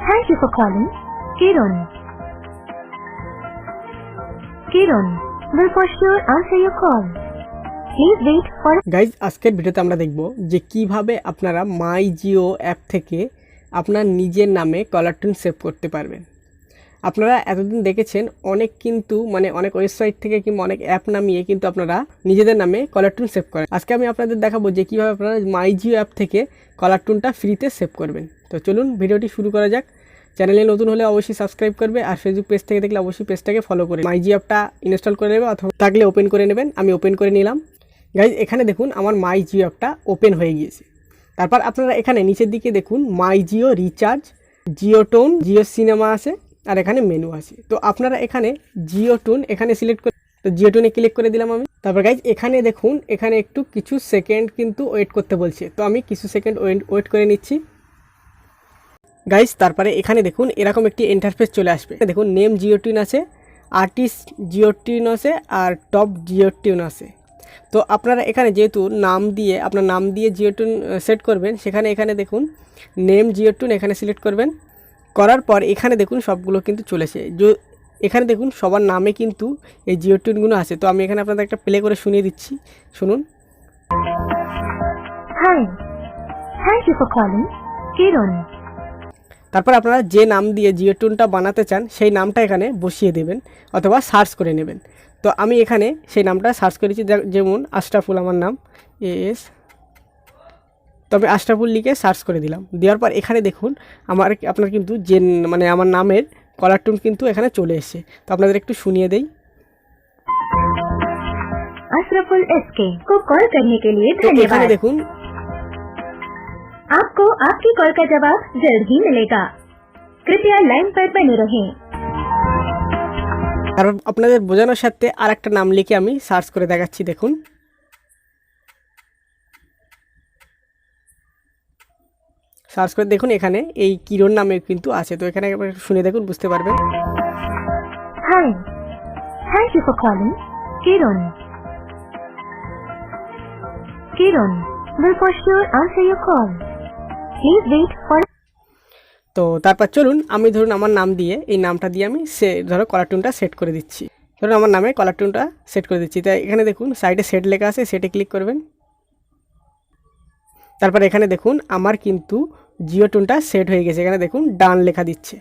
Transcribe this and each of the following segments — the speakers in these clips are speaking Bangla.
Thank you for calling Kiran. Kiran will for sure answer your call. Please wait for. Guys আজকের ভিডিওতে আমরা দেখব যে কিভাবে আপনারা মাই জিও অ্যাপ থেকে আপনার নিজের নামে কলার টিউন সেভ করতে পারবেন। আপনারা এতদিন দেখেছেন অনেক কিন্তু অনেক ওয়েবসাইট থেকে কিংবা অনেক অ্যাপ নামিয়ে কিন্তু আপনারা নিজেদের নামে কলার টিউন সেভ করেন। আজকে আমি আপনাদের দেখাবো যে কীভাবে আপনারা মাই জিও অ্যাপ থেকে কলার টিউনটা ফ্রিতে সেভ করবেন। তো চলুন ভিডিওটি শুরু করা যাক। চ্যানেলে নতুন হলে অবশ্যই সাবস্ক্রাইব করবে, আর ফেসবুক পেজ থেকে দেখলে অবশ্যই পেজটাকে ফলো করে মাই জিও অ্যাপটা ইনস্টল করে নেবে অথবা থাকলে ওপেন করে নেবেন। আমি ওপেন করে নিলাম। গাইজ এখানে দেখুন আমার মাই জিও অ্যাপটা ওপেন হয়ে গিয়েছে। তারপর আপনারা এখানে নিচের দিকে দেখুন my Jio recharge, Jio tune, Jio cinema আছে, আর এখানে মেনু আছে। তো আপনারা এখানে জিও টোন এখানে সিলেক্ট করে, তো জিও টোনে ক্লিক করে দিলাম আমি। তারপর গাইজ এখানে দেখুন এখানে একটু কিছু সেকেন্ড কিন্তু ওয়েট করতে বলছে, তো আমি কিছু সেকেন্ড ওয়েট করে নিচ্ছি গাইজ। তারপরে এখানে দেখুন এরকম একটি ইন্টারফেস চলে আসবে। দেখুন নেম জিও টিউন আছে, আর্টিস্ট জিও টিউন আছে, আর টপ জিও টিউন আছে। তো আপনারা এখানে যেহেতু আপনার নাম দিয়ে জিও টিউন সেট করবেন, সেখানে এখানে দেখুন নেম জিও টিউন এখানে সিলেক্ট করবেন। করার পর এখানে দেখুন সবগুলো কিন্তু চলেছে। এখানে দেখুন সবার নামে কিন্তু এই জিও টিউনগুলো আছে। তো আমি এখানে আপনাদের একটা প্লে করে শুনিয়ে দিচ্ছি, শুনুন। Hi. Thank you for calling Kiran. তারপর আপনারা যে নাম দিয়ে জিও টিউনটা বানাতে চান সেই নামটা এখানে বসিয়ে দেবেন অথবা সার্চ করে নেবেন। তো আমি এখানে সেই নামটা সার্চ করেছি, যেমন আশরাফুল আমার নাম, AS। তবে আশরাফুল লিখে সার্চ করে দিলাম। দেওয়ার পর এখানে দেখুন আপনার কিন্তু যে আমার নামের কলার টিউন কিন্তু এখানে চলে এসেছে। তো আপনাদের একটু শুনিয়ে দেই। अशरफुल SK को कॉल करने के लिए তো এখানে धन्यवाद। দেখুন आपको आपकी कॉल का जवाब जल्द ही मिलेगा। कृपया लाइन पर बने रहें। তারপর আপনাদের বোঝানোর সাথে আর একটা নাম লিখে আমি সার্চ করে দেখাচ্ছি। দেখুন সার্চ করে দেখুন এখানে এই কিরণ নামের কিন্তু আছে। তো এখানে একবার শুনে দেখুন, বুঝতে পারবেন। Hi. Thank you for calling Kiran. Kiran will for sure answer your call. Please wait for. তো তারপর চলুন আমি ধরুন আমার নাম দিয়ে এই নামটা দিয়ে আমি ধরো কলার টিউনটা সেট করে দিচ্ছি। ধরুন আমার নামে কলার টিউনটা সেট করে দিচ্ছি। তাই এখানে দেখুন সাইডে সেট লেখা আছে, সেটে ক্লিক করবেন। তারপর এখানে দেখুন আমার কিন্তু জিও টিউনটা সেট হয়ে গেছে। এখানে দেখুন ডান লেখা দিচ্ছে।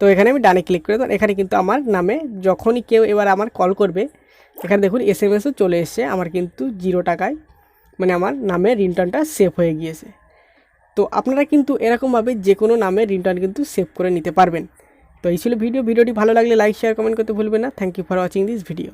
তো এখানে আমি ডানে ক্লিক করে দেবো। এখানে কিন্তু আমার নামে যখনই কেউ এবার আমার কল করবে, এখানে দেখুন SMS-ও চলে এসছে। আমার কিন্তু 0 টাকায় আমার নামের রিংটোনটা সেভ হয়ে গিয়েছে। তো আপনারা কিন্তু এরকমভাবে যে কোনো নামের রিংটোন কিন্তু সেভ করে নিতে পারবেন। তো এই ছিল ভিডিওটি ভালো লাগলে লাইক, শেয়ার, কমেন্ট করতে ভুলবেন না। Thank you for watching this video.